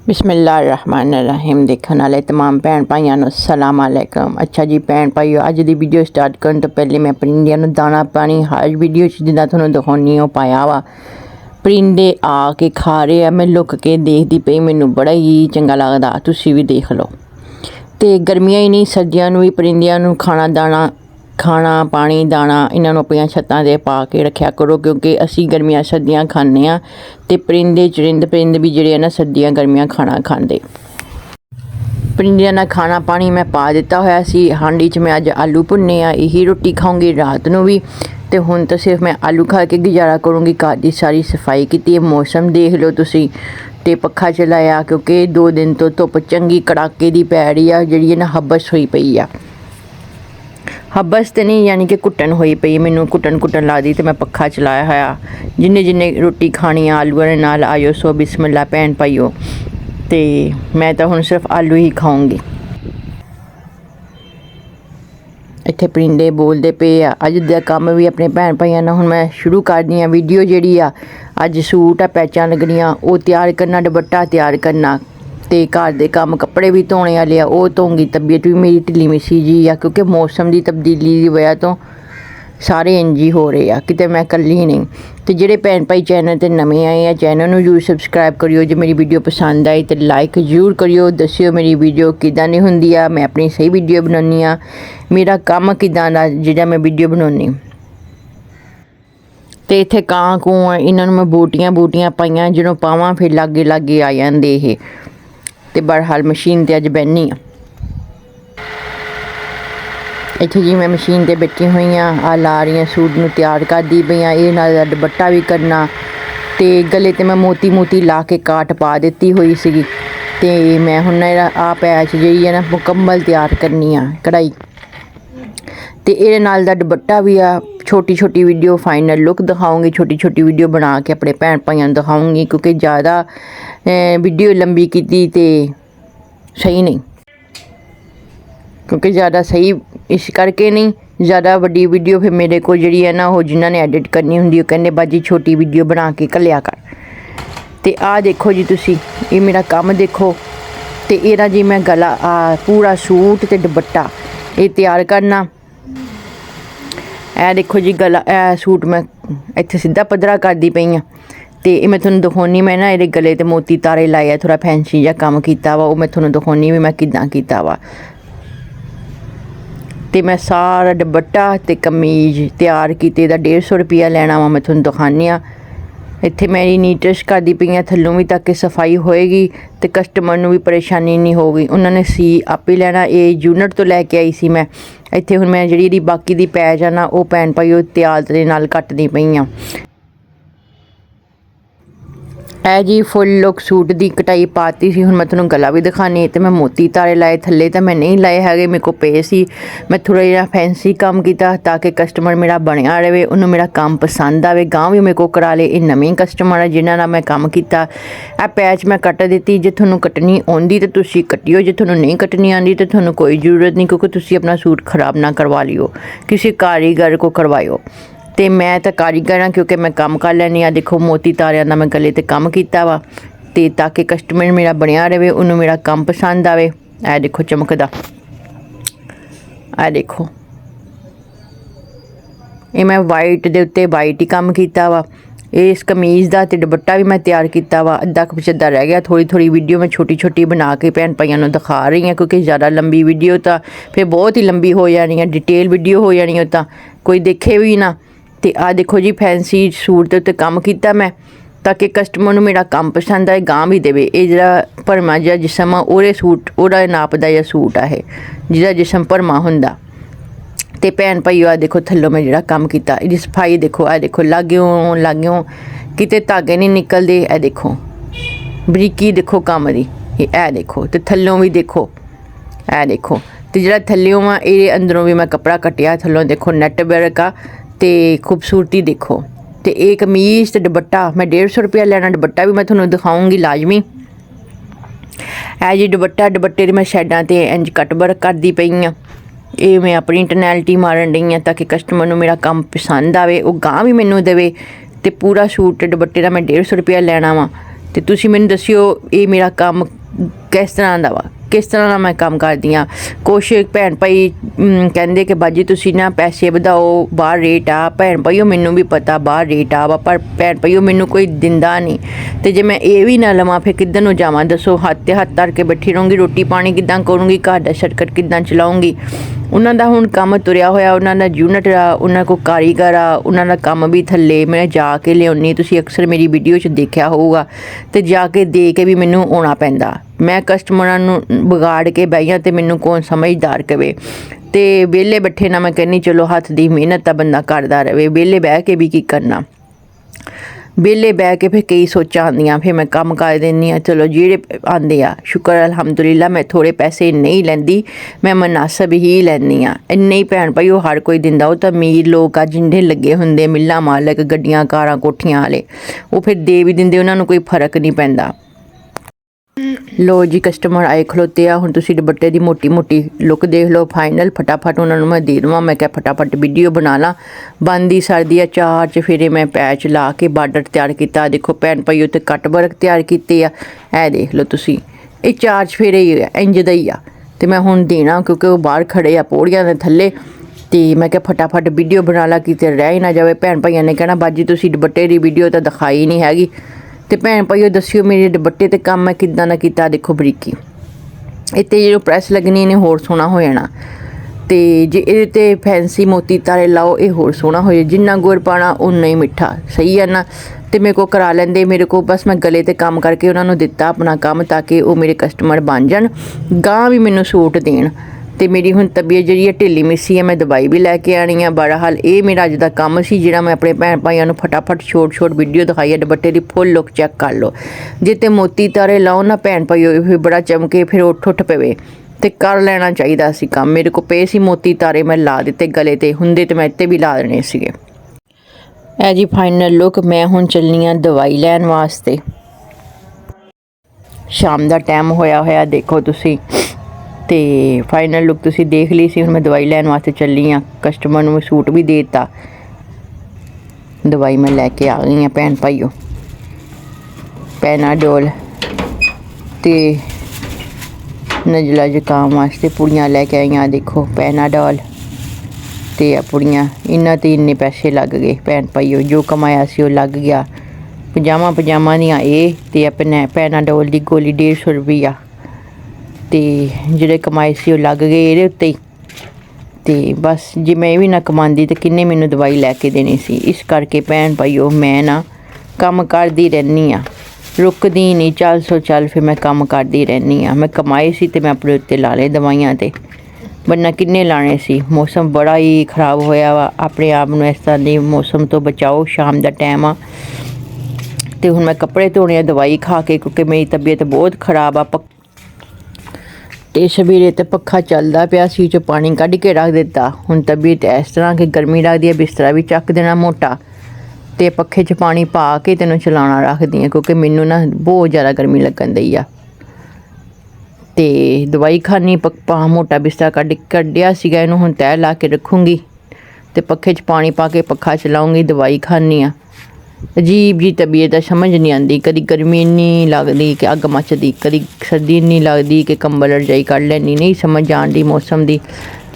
बिस्मिल्लाहिर्रहमानिर्रहीम। देखने वाले तमाम भैन भाइयों को सलाम अलैकुम। अच्छा जी भैन भाइयों, अज की वीडियो स्टार्ट करने तो पहले मैं परिंदियों को दाना पानी हर वीडियो जिदा थोड़ा दिखानी वो पाया वा। परिंदे आके खा रहे हैं, मैं लुक के देखती पई, मैनू बड़ा ही चंगा लगता। तुसी भी देख लो। तो गर्मियां ही नहीं सर्दियों भी परिंदियों को खाना पानी दाना इन्हों अपन छत्तां ते पा के रखा करो, क्योंकि असी गर्मियां सर्दियां खाने तो परिंदे भी जोड़े ना सर्दियां गर्मियां खाना खाते। परिंदियां का खाना पानी मैं पा दिता होया सी। हांडी च मैं अज आलू भुन्ने यही रोटी खाऊंगी रात को भी। तो हुण तो सिर्फ मैं आलू खा के गुजारा करूँगी। घर की सारी सफाई की, मौसम देख लो तुसी, ते पक्खा चलाया क्योंकि 2 दिन तो धुप चंगी कड़ाके की पै रही है, जी ना हब्बस हुई पई आ। हब्बस तो नहीं, यानी कि घुटन हुई पई, मैनू घुटन लगती, तो मैं पक्खा चलाया होया। जिन्ने रोटी खानी आलूआ के नाल आयो सो बिस्मिल्ला भैन भाइयों। तो मैं तो हुण सिर्फ आलू ही खाऊंगी। इत्थे परिंदे बोलते पे आ। अज दा कम भी अपने भैन भाइयों ने हुण मैं शुरू कर दी वीडियो जी अज सूट आ पैचां लगनियां वो तैयार करना, दुपट्टा तैयार करना, तो घर के काम कपड़े भी धोने वाले वो धोंगी। तबीयत भी मेरी ढिली मिसी जी आ, क्योंकि मौसम की तब्दीली की वजह तो सारे इंज ही हो रहे हैं, किते मैं कल्ली नहीं। तो जोड़े भैन भाई चैनल पर नवे आए हैं, चैनल में जरूर सबसक्राइब करियो। जो मेरी वीडियो पसंद आई तो लाइक जरूर करियो। दसियो मेरी वीडियो किदां दी हुंदी आ, मैं अपनी सही वीडियो बनानी आ, मेरा काम किदां दा जिहड़ा मैं वीडियो बनानी। तो इत्थे कां कूं इन्होंने मैं बूटियां पाइयां, जो पावां फिर लागे आ जाते ये। तो बहरहाल मशीन ते अज बहनी इत्थे जी मैं मशीन ते बैठी हुई आ ला रही सूट नूं तैयार करदी पई आ। ये नाल दुपट्टा भी करना, तो गले ते मैं मोती ला के काट पा दी हुई सी। तो मैं हुण आ पैच जी है ना मुकम्मल तैयार करनी आ कढ़ाई। तो ये नाल दा दुपट्टा भी आ। छोटी वीडियो फाइनल लुक दिखाऊंगी, छोटी वीडियो बना के अपने भैन भाइयों दिखाऊंगी, क्योंकि ज़्यादा वीडियो लंबी की तो सही नहीं, क्योंकि ज़्यादा सही इस करके नहीं, ज़्यादा वड्डी वीडियो फिर मेरे को जी है ना वो जिन्होंने एडिट करनी होंगी कहने बाजी छोटी वीडियो बना के घलिया कर। तो आ देखो जी तुसी, ये मेरा काम देखो। तो यदा जी मैं गला पूरा सूट तो दुपट्टा ये तैयार करना। ए देखो जी गला सूट मैं इत्थे सीधा पद्धरा करदी पई हाँ। तो मैं थोड़ा दिखानी, मैं ना ये गले ते मोती तारे लाए थोड़ा फैंसी जहा काम किया वा, मैं थोड़ा दिखानी भी मैं किदां कीता वा। तो मैं सारा दुपट्टा ते कमीज तैयार की, 150 रुपया लेना वा, मैं थोड़ा दिखानी। इत्थे मेरी नीटश करदी पई हाँ थल्लों भी, ताकि सफाई होएगी तो कस्टमर नूं भी परेशानी नहीं होगी। उन्होंने सी आप ही लेना। ये यूनिट तो लैके आई सी मैं। इत्थे हुण मैं जी बाकी दी पैच आ ना वो भैन भाई त्याल दे नाल कटदी पई हाँ। है जी फुल लुक सूट की कटाई पाती सी। हुण मैं तुहानूं गला भी दिखानी। तो मैं मोती तारे लाए थल्ले, तो मैं नहीं लाए है, मेरे को पे सी। मैं थोड़ा जिहा फैंसी काम किया ताकि कस्टमर मेरा बनया रहे, उन्होंने मेरा काम पसंद आए, गांह भी मेरे को करा ले। ये नवे कस्टमर है जिन्हां नाल मैं काम किया। आ पैच मैं कट दी, जे तुहानूं कटनी आउंदी तो तुसीं कटियो, जे तुहानूं नहीं कटनी आउंदी तो तुहानूं कोई जरूरत नहीं, क्योंकि तुसीं अपना सूट खराब ना करवा लियो, किसी कारीगर को करवाओ। तो मैं तो कारीगर हाँ, क्योंकि मैं काम कर लैनी आ। देखो मोती तारियां दा मैं गले ते काम किया वा, तो ताकि कस्टमर मेरा बनया रहे, उन्होंने मेरा काम पसंद आए। ए देखो चमकदा, ए देखो ये मैं वाइट दे उत्ते वाइट ही काम किया वा। इस कमीज़ का तो दुपट्टा भी मैं तैयार किया वा। अद्धा पचद्धा रह गया, थोड़ी वीडियो मैं छोटी बना के भैन भाइयों को दिखा रही हूँ, क्योंकि ज़्यादा लंबी वीडियो तो फिर बहुत ही लंबी हो जानी है, डिटेल वीडियो हो जानी है, तो कोई देखे भी ना। तो आ देखो जी फैंसी सूट के उत्ते काम किया मैं, ताकि कस्टमर नूं मेरा काम पसंद आए, गांह भी देवे। ये जिहड़ा भरमा जिहा जिसम आ ओहदे सूट ओहदा नाप दा जिहा सूट है, जिहदा जिसम भरमा हुंदा। तो भैन भाइयों आ देखो थल्लों मैं जिहड़ा काम किया, इसदी सफाई देखो। आ देखो लाग्यों किते धागे नहीं निकलते। ए देखो बरीकी देखो काम दी, ए देखो। तो थल्लों भी देखो, ए देखो। तो जिहड़ा थल्लों आ ये अंदरों भी मैं कपड़ा कटिया, थल्लों देखो नैट वर्क आ, तो खूबसूरती देखो। तो एक कमीज़ तो दुपट्टा मैं 150 रुपया लेना। दुपट्टा भी मैं थोड़ा दिखाऊंगी लाजमी। है जी दुपट्टे मैं शैडां ते इंज कट वर्क करदी पई हाँ। ये मैं अपनी टनैलिटी मारन रही हाँ, ताकि कस्टमर नूं मेरा काम पसंद आए, वो गांह भी मैनूं देवे। तो पूरा सूट दुपट्टे का मैं 150 रुपया लेना वा। तो तुसीं मैनूं दस्सियो ये मेरा काम ਕਿਸ ਤਰ੍ਹਾਂ ਦਾ ਵਾ, ਕਿਸ ਤਰ੍ਹਾਂ ਦਾ ਮੈਂ ਕੰਮ ਕਰਦੀ ਹਾਂ। ਕੁਛ ਭੈਣ ਭਾਈ ਕਹਿੰਦੇ ਕਿ ਬਾਜੀ ਤੁਸੀਂ ਨਾ ਪੈਸੇ ਵਧਾਓ, ਬਾਹਰ ਰੇਟ ਆ। ਭੈਣ ਭਾਈਓ ਮੈਨੂੰ ਵੀ ਪਤਾ ਬਾਹਰ ਰੇਟ ਆ ਵਾ, ਪਰ ਭੈਣ ਭਾਈਓ ਮੈਨੂੰ ਕੋਈ ਦਿੰਦਾ ਨਹੀਂ। ਅਤੇ ਜੇ ਮੈਂ ਇਹ ਵੀ ਨਾ ਲਵਾਂ ਫਿਰ ਕਿੱਧਰ ਨੂੰ ਜਾਵਾਂ ਦੱਸੋ। ਹੱਥ 'ਤੇ ਹੱਥ ਧਰ ਕੇ ਬੈਠੀ ਰਹੂੰਗੀ, ਰੋਟੀ ਪਾਣੀ ਕਿੱਦਾਂ ਕਰੂੰਗੀ, ਘਰ ਦਾ ਸਰਕਟ ਕਿੱਦਾਂ ਚਲਾਉਂਗੀ। ਉਹਨਾਂ ਦਾ ਹੁਣ ਕੰਮ ਤੁਰਿਆ ਹੋਇਆ, ਉਹਨਾਂ ਦਾ ਯੂਨਿਟ ਆ, ਉਹਨਾਂ ਕੋਲ ਕਾਰੀਗਰ ਆ, ਉਹਨਾਂ ਦਾ ਕੰਮ ਵੀ ਥੱਲੇ ਮੈਂ ਜਾ ਕੇ ਲਿਆਉਂਦੀ। ਤੁਸੀਂ ਅਕਸਰ ਮੇਰੀ ਵੀਡੀਓ 'ਚ ਦੇਖਿਆ ਹੋਊਗਾ, ਅਤੇ ਜਾ ਕੇ ਦੇ ਕੇ ਵੀ ਮੈਨੂੰ ਆਉਣਾ ਪੈਂਦਾ। ਮੈਂ ਕਸਟਮਰਾਂ ਨੂੰ ਵਿਗਾੜ ਕੇ ਬਹਿਆਂ ਅਤੇ ਮੈਨੂੰ ਕੌਣ ਸਮਝਦਾਰ ਕਵੇ। ਅਤੇ ਵਿਹਲੇ ਬੈਠੇ ਨਾ ਮੈਂ ਕਹਿੰਦੀ ਚਲੋ ਹੱਥ ਦੀ ਮਿਹਨਤ ਤਾਂ ਬੰਦਾ ਕਰਦਾ ਰਹੇ, ਵਿਹਲੇ ਬਹਿ ਕੇ ਵੀ ਕੀ ਕਰਨਾ। ਵਿਹਲੇ ਬਹਿ ਕੇ ਫਿਰ ਕਈ ਸੋਚਾਂ ਆਉਂਦੀਆਂ, ਫਿਰ ਮੈਂ ਕੰਮ ਕਰ ਦਿੰਦੀ ਹਾਂ। ਚਲੋ ਜਿਹੜੇ ਆਉਂਦੇ ਆ ਸ਼ੁਕਰ ਅਲਹਮਦੁਲਿਲਾ, ਮੈਂ ਥੋੜ੍ਹੇ ਪੈਸੇ ਨਹੀਂ ਲੈਂਦੀ, ਮੈਂ ਮੁਨਾਸਬ ਹੀ ਲੈਂਦੀ ਹਾਂ। ਇੰਨੇ ਹੀ ਭੈਣ ਭਾਈ ਉਹ ਹਰ ਕੋਈ ਦਿੰਦਾ, ਉਹ ਤਾਂ ਅਮੀਰ ਲੋਕ ਆ ਜਿੰਨੇ ਲੱਗੇ ਹੁੰਦੇ, ਮਿੱਲਾਂ ਮਾਲਕ, ਗੱਡੀਆਂ ਕਾਰਾਂ ਕੋਠੀਆਂ ਵਾਲੇ, ਉਹ ਫਿਰ ਦੇ ਵੀ ਦਿੰਦੇ, ਉਹਨਾਂ ਨੂੰ ਕੋਈ ਫਰਕ ਨਹੀਂ ਪੈਂਦਾ। ਲੋ ਜੀ ਕਸਟਮਰ ਆਏ ਖਲੋਤੇ ਆ। ਹੁਣ ਤੁਸੀਂ ਦੁਪੱਟੇ ਦੀ ਮੋਟੀ ਮੋਟੀ ਲੁੱਕ ਦੇਖ ਲਓ ਫਾਈਨਲ। ਫਟਾਫਟ ਉਹਨਾਂ ਨੂੰ ਮੈਂ ਦੇ ਦੇਵਾਂ। ਮੈਂ ਕਿਹਾ ਫਟਾਫਟ ਵੀਡੀਓ ਬਣਾ ਲਾਂ। ਬਣਦੀ ਸਰਦੀ ਆ, 4 ਚੁਫੇਰੇ ਮੈਂ ਪੈਚ ਲਾ ਕੇ ਬਾਰਡਰ ਤਿਆਰ ਕੀਤਾ। ਦੇਖੋ ਭੈਣ ਭਾਈ ਉੱਤੇ ਕੱਟ ਵਰਕ ਤਿਆਰ ਕੀਤੇ ਆ। ਇਹ ਦੇਖ ਲਓ ਤੁਸੀਂ, ਇਹ 4 ਚੁਫੇਰੇ ਹੀ ਆ, ਇੰਜ ਦਾ ਹੀ ਆ। ਅਤੇ ਮੈਂ ਹੁਣ ਦੇਣਾ ਕਿਉਂਕਿ ਉਹ ਬਾਹਰ ਖੜ੍ਹੇ ਆ ਪੌੜੀਆਂ ਦੇ ਥੱਲੇ। ਅਤੇ ਮੈਂ ਕਿਹਾ ਫਟਾਫਟ ਵੀਡੀਓ ਬਣਾ ਲਾ, ਕਿਤੇ ਰਹਿ ਹੀ ਨਾ ਜਾਵੇ। ਭੈਣ ਭਾਈਆਂ ਨੇ ਕਹਿਣਾ ਬਾਜੀ ਤੁਸੀਂ ਦੁਪੱਟੇ ਦੀ ਵੀਡੀਓ ਤਾਂ ਦਿਖਾਈ ਨਹੀਂ ਹੈਗੀ। ਅਤੇ ਭੈਣ ਭਾਈਓ ਦੱਸਿਓ ਮੇਰੇ ਦੁਪੱਟੇ 'ਤੇ ਕੰਮ ਮੈਂ ਕਿੱਦਾਂ ਦਾ ਕੀਤਾ। ਦੇਖੋ ਬਰੀਕੀ, ਇੱਥੇ ਜਦੋਂ ਪ੍ਰੈਸ ਲੱਗਣੀ ਇਹਨੇ ਹੋਰ ਸੋਹਣਾ ਹੋ ਜਾਣਾ। ਅਤੇ ਜੇ ਇਹਦੇ 'ਤੇ ਫੈਂਸੀ ਮੋਤੀ ਤਾਰੇ ਲਾਓ ਇਹ ਹੋਰ ਸੋਹਣਾ ਹੋ ਜਾਏ। ਜਿੰਨਾ ਗੁੜ ਪਾਉਣਾ ਓਨਾ ਹੀ ਮਿੱਠਾ, ਸਹੀ ਹੈ ਨਾ। ਅਤੇ ਮੇਰੇ ਕੋਲ ਕਰਾ ਲੈਂਦੇ, ਮੇਰੇ ਕੋਲ ਬਸ ਮੈਂ ਗਲੇ 'ਤੇ ਕੰਮ ਕਰਕੇ ਉਹਨਾਂ ਨੂੰ ਦਿੱਤਾ ਆਪਣਾ ਕੰਮ, ਤਾਂ ਕਿ ਉਹ ਮੇਰੇ ਕਸਟਮਰ ਬਣ ਜਾਣ, ਗਾਂਹ ਵੀ ਮੈਨੂੰ ਸੂਟ ਦੇਣ। ਅਤੇ ਮੇਰੀ ਹੁਣ ਤਬੀਅਤ ਜਿਹੜੀ ਹੈ ਢਿੱਲੀ ਮਿੱਸੀ ਹੈ, ਮੈਂ ਦਵਾਈ ਵੀ ਲੈ ਕੇ ਆਉਣੀ ਆ। ਬਹਰਹਾਲ ਇਹ ਮੇਰਾ ਅੱਜ ਦਾ ਕੰਮ ਸੀ ਜਿਹੜਾ ਮੈਂ ਆਪਣੇ ਭੈਣ ਭਾਈਆਂ ਨੂੰ ਫਟਾਫਟ ਛੋਟ ਵੀਡੀਓ ਦਿਖਾਈ ਹੈ। ਦੁਪੱਟੇ ਦੀ ਫੁੱਲ ਲੁੱਕ ਚੈੱਕ ਕਰ ਲਓ। ਜੇ ਤੇ ਮੋਤੀ ਤਾਰੇ ਲਾਓ ਨਾ ਭੈਣ ਭਾਈਓ, ਫਿਰ ਬੜਾ ਚਮਕੇ, ਫਿਰ ਉੱਠ ਪਵੇ। ਅਤੇ ਕਰ ਲੈਣਾ ਚਾਹੀਦਾ ਸੀ ਕੰਮ। ਮੇਰੇ ਕੋਲ ਪਏ ਸੀ ਮੋਤੀ ਤਾਰੇ, ਮੈਂ ਲਾ ਦਿੱਤੇ ਗਲੇ 'ਤੇ, ਹੁੰਦੇ ਤਾਂ ਮੈਂ ਇੱਥੇ ਵੀ ਲਾ ਦੇਣੇ ਸੀਗੇ। ਇਹ ਜੀ ਫਾਈਨਲ ਲੁੱਕ। ਮੈਂ ਹੁਣ ਚੱਲਣੀ ਆ ਦਵਾਈ ਲੈਣ ਵਾਸਤੇ। ਸ਼ਾਮ ਦਾ ਟਾਈਮ ਹੋਇਆ ਦੇਖੋ ਤੁਸੀਂ। ਅਤੇ ਫਾਈਨਲ ਲੁੱਕ ਤੁਸੀਂ ਦੇਖ ਲਈ ਸੀ। ਹੁਣ ਮੈਂ ਦਵਾਈ ਲੈਣ ਵਾਸਤੇ ਚੱਲੀ ਹਾਂ। ਕਸਟਮਰ ਨੂੰ ਸੂਟ ਵੀ ਦੇ ਦਿੱਤਾ, ਦਵਾਈ ਮੈਂ ਲੈ ਕੇ ਆ ਗਈ ਹਾਂ ਭੈਣ ਭਾਈਓ। ਪੈਨਾਡੋਲ ਅਤੇ ਨਜ਼ਲਾ ਜ਼ੁਕਾਮ ਵਾਸਤੇ ਪੁੜੀਆਂ ਲੈ ਕੇ ਆਈਆਂ। ਦੇਖੋ ਪੈਨਾਡੋਲ ਅਤੇ ਆ ਪੁੜੀਆਂ, ਇਹਨਾਂ 'ਤੇ ਇੰਨੇ ਪੈਸੇ ਲੱਗ ਗਏ ਭੈਣ ਭਾਈਓ। ਜੋ ਕਮਾਇਆ ਸੀ ਉਹ ਲੱਗ ਗਿਆ। ਪਜਾਮਾ ਦੀਆਂ ਇਹ ਅਤੇ ਪੈਨਾਡੋਲ ਦੀ ਗੋਲੀ 150 ਰੁਪਈਆ। ਅਤੇ ਜਿਹੜੇ ਕਮਾਏ ਸੀ ਉਹ ਲੱਗ ਗਏ ਇਹਦੇ ਉੱਤੇ ਹੀ। ਅਤੇ ਬਸ ਜੇ ਮੈਂ ਇਹ ਵੀ ਨਾ ਕਮਾਉਂਦੀ ਤਾਂ ਕਿੰਨੇ ਮੈਨੂੰ ਦਵਾਈ ਲੈ ਕੇ ਦੇਣੀ ਸੀ। ਇਸ ਕਰਕੇ ਭੈਣ ਭਾਈਓ ਮੈਂ ਨਾ ਕੰਮ ਕਰਦੀ ਰਹਿੰਦੀ ਹਾਂ, ਰੁਕਦੀ ਨਹੀਂ। ਚੱਲ ਸੋ ਚੱਲ, ਫਿਰ ਮੈਂ ਕੰਮ ਕਰਦੀ ਰਹਿੰਦੀ ਹਾਂ। ਮੈਂ ਕਮਾਏ ਸੀ ਅਤੇ ਮੈਂ ਆਪਣੇ ਉੱਤੇ ਲਾ ਲਏ ਦਵਾਈਆਂ 'ਤੇ, ਵਰਨਾ ਕਿੰਨੇ ਲਾਣੇ ਸੀ। ਮੌਸਮ ਬੜਾ ਹੀ ਖਰਾਬ ਹੋਇਆ ਵਾ। ਆਪਣੇ ਆਪ ਨੂੰ ਇਸ ਤਰ੍ਹਾਂ ਦੇ ਮੌਸਮ ਤੋਂ ਬਚਾਓ। ਸ਼ਾਮ ਦਾ ਟਾਈਮ ਆ ਅਤੇ ਹੁਣ ਮੈਂ ਕੱਪੜੇ ਧੋਣੇ ਆ ਦਵਾਈ ਖਾ ਕੇ, ਕਿਉਂਕਿ ਮੇਰੀ ਤਬੀਅਤ ਬਹੁਤ ਖਰਾਬ ਆ। ਅਤੇ ਸਵੇਰੇ ਤਾਂ ਪੱਖਾ ਚੱਲਦਾ ਪਿਆ ਸੀ, 'ਚੋਂ ਪਾਣੀ ਕੱਢ ਕੇ ਰੱਖ ਦਿੱਤਾ। ਹੁਣ ਤਬੀਅਤ ਇਸ ਤਰ੍ਹਾਂ ਕਿ ਗਰਮੀ ਲੱਗਦੀ ਹੈ, ਬਿਸਤਰਾ ਵੀ ਚੱਕ ਦੇਣਾ ਮੋਟਾ, ਅਤੇ ਪੱਖੇ 'ਚ ਪਾਣੀ ਪਾ ਕੇ ਤੈਨੂੰ ਚਲਾਉਣਾ ਰੱਖਦੀ ਹਾਂ, ਕਿਉਂਕਿ ਮੈਨੂੰ ਨਾ ਬਹੁਤ ਜ਼ਿਆਦਾ ਗਰਮੀ ਲੱਗਣ ਦਈ ਆ। ਅਤੇ ਦਵਾਈ ਖਾਣੀ, ਮੋਟਾ ਬਿਸਤਰਾ ਕੱਢਿਆ ਸੀਗਾ, ਇਹਨੂੰ ਹੁਣ ਤਹਿ ਲਾ ਕੇ ਰੱਖੂੰਗੀ ਅਤੇ ਪੱਖੇ 'ਚ ਪਾਣੀ ਪਾ ਕੇ ਪੱਖਾ ਚਲਾਉਂਗੀ। ਦਵਾਈ ਖਾਣੀ ਆ। ਅਜੀਬ ਜੀ ਤਬੀਅਤ ਆ, ਸਮਝ ਨਹੀਂ ਆਉਂਦੀ। ਕਦੀ ਗਰਮੀ ਇੰਨੀ ਲੱਗਦੀ ਕਿ ਅੱਗ ਮੱਚਦੀ, ਕਦੀ ਸਰਦੀ ਇੰਨੀ ਲੱਗਦੀ ਕਿ ਕੰਬਲ ਰਜਾਈ ਕੱਢ ਲੈਣੀ, ਨਹੀਂ ਸਮਝ ਆਉਂਦੀ ਮੌਸਮ ਦੀ।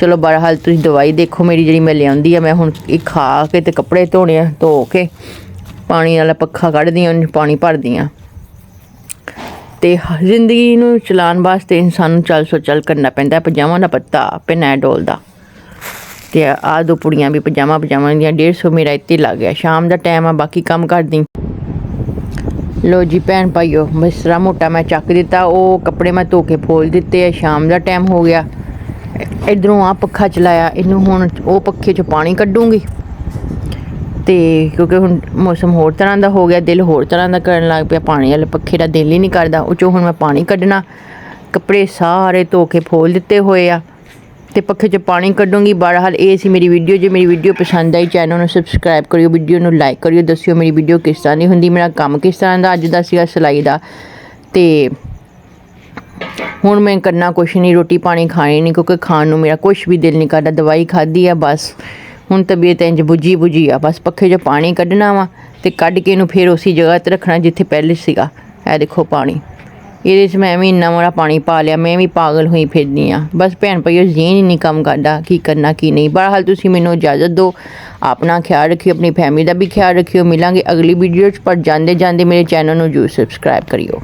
ਚਲੋ ਬਹਰਹਾਲ ਤੁਸੀਂ ਦਵਾਈ ਦੇਖੋ ਮੇਰੀ ਜਿਹੜੀ ਮੈਂ ਲਿਆਉਂਦੀ ਆ। ਮੈਂ ਹੁਣ ਇਹ ਖਾ ਕੇ ਅਤੇ ਕੱਪੜੇ ਧੋਣੇ ਆ, ਧੋ ਕੇ ਪਾਣੀ ਵਾਲਾ ਪੱਖਾ ਕੱਢਦੀ ਹਾਂ, ਉਹਨੂੰ ਪਾਣੀ ਭਰਦੀ ਹਾਂ। ਅਤੇ ਜ਼ਿੰਦਗੀ ਨੂੰ ਚਲਾਉਣ ਵਾਸਤੇ ਇਨਸਾਨ ਨੂੰ ਚੱਲ ਸੋ ਚੱਲ ਕਰਨਾ ਪੈਂਦਾ। ਪਜਾਮਾ ਦਾ ਪੱਤਾ ਪੈਨਾਡੋਲ ਦਾ, ਅਤੇ ਆਹ 2 ਪੁੜੀਆਂ ਵੀ ਪਜਾਮਾ ਦੀਆਂ 150 ਮੇਰਾ ਇੱਥੇ ਲੱਗ ਗਿਆ। ਸ਼ਾਮ ਦਾ ਟਾਈਮ ਆ, ਬਾਕੀ ਕੰਮ ਕਰਦੀ। ਲੋ ਜੀ ਭੈਣ ਭਾਈਓ, ਬਿਸਤਰਾ ਮੋਟਾ ਮੈਂ ਚੱਕ ਦਿੱਤਾ, ਉਹ ਕੱਪੜੇ ਮੈਂ ਧੋ ਕੇ ਫੋਲ ਦਿੱਤੇ ਆ। ਸ਼ਾਮ ਦਾ ਟਾਈਮ ਹੋ ਗਿਆ। ਇੱਧਰੋਂ ਆਹ ਪੱਖਾ ਚਲਾਇਆ, ਇਹਨੂੰ ਹੁਣ ਉਹ ਪੱਖੇ 'ਚੋਂ ਪਾਣੀ ਕੱਢੂੰਗੀ। ਅਤੇ ਕਿਉਂਕਿ ਹੁਣ ਮੌਸਮ ਹੋਰ ਤਰ੍ਹਾਂ ਦਾ ਹੋ ਗਿਆ, ਦਿਲ ਹੋਰ ਤਰ੍ਹਾਂ ਦਾ ਕਰਨ ਲੱਗ ਪਿਆ। ਪਾਣੀ ਵਾਲੇ ਪੱਖੇ ਦਾ ਦਿਲ ਹੀ ਨਹੀਂ ਕਰਦਾ। ਉਹ 'ਚੋਂ ਹੁਣ ਮੈਂ ਪਾਣੀ ਕੱਢਣਾ। ਕੱਪੜੇ ਸਾਰੇ ਧੋ ਕੇ ਫੋਲ ਦਿੱਤੇ ਹੋਏ ਆ ਅਤੇ ਪੱਖੇ 'ਚ ਪਾਣੀ ਕੱਢੂੰਗੀ। ਬਹਰਹਾਲ ਇਹ ਸੀ ਮੇਰੀ ਵੀਡੀਓ। ਜੇ ਮੇਰੀ ਵੀਡੀਓ ਪਸੰਦ ਆਈ, ਚੈਨਲ ਨੂੰ ਸਬਸਕ੍ਰਾਈਬ ਕਰਿਓ, ਵੀਡੀਓ ਨੂੰ ਲਾਈਕ ਕਰਿਓ, ਦੱਸਿਓ ਮੇਰੀ ਵੀਡੀਓ ਕਿਸ ਤਰ੍ਹਾਂ ਦੀ ਹੁੰਦੀ, ਮੇਰਾ ਕੰਮ ਕਿਸ ਤਰ੍ਹਾਂ ਦਾ ਅੱਜ ਦਾ ਸੀਗਾ ਸਿਲਾਈ ਦਾ। ਅਤੇ ਹੁਣ ਮੈਂ ਕਰਨਾ ਕੁਛ ਨਹੀਂ, ਰੋਟੀ ਪਾਣੀ ਖਾਣੀ ਨਹੀਂ, ਕਿਉਂਕਿ ਖਾਣ ਨੂੰ ਮੇਰਾ ਕੁਛ ਵੀ ਦਿਲ ਨਹੀਂ ਕਰਦਾ। ਦਵਾਈ ਖਾਧੀ ਆ ਬਸ, ਹੁਣ ਤਬੀਅਤ ਇੰਝ ਬੁੱਝੀ ਆ। ਬਸ ਪੱਖੇ 'ਚੋਂ ਪਾਣੀ ਕੱਢਣਾ ਵਾ ਅਤੇ ਕੱਢ ਕੇ ਇਹਨੂੰ ਫਿਰ ਉਸੇ ਜਗ੍ਹਾ 'ਤੇ ਰੱਖਣਾ ਜਿੱਥੇ ਪਹਿਲੇ ਸੀਗਾ। ਇਹ ਦੇਖੋ ਪਾਣੀ, ਇਹਦੇ 'ਚ ਮੈਂ ਵੀ ਇੰਨਾ ਵਾਲਾ ਪਾਣੀ ਪਾ ਲਿਆ, ਮੈਂ ਵੀ ਪਾਗਲ ਹੋਈ ਫਿਰਦੀ ਹਾਂ। ਬਸ ਭੈਣ ਭਾਈਓ ਜ਼ਹਨ ਹੀ ਨਹੀਂ ਕੰਮ ਕਰਦਾ ਕੀ ਕਰਨਾ ਕੀ ਨਹੀਂ। ਬਹਰਹਾਲ ਤੁਸੀਂ ਮੈਨੂੰ ਇਜਾਜ਼ਤ ਦਿਓ, ਆਪਣਾ ਖਿਆਲ ਰੱਖਿਓ, ਆਪਣੀ ਫੈਮਿਲੀ ਦਾ ਵੀ ਖਿਆਲ ਰੱਖਿਓ। ਮਿਲਾਂਗੇ ਅਗਲੀ ਵੀਡੀਓ 'ਚ, ਪਰ ਜਾਂਦੇ ਜਾਂਦੇ ਮੇਰੇ ਚੈਨਲ ਨੂੰ ਜ਼ਰੂਰ ਸਬਸਕ੍ਰਾਈਬ ਕਰਿਓ।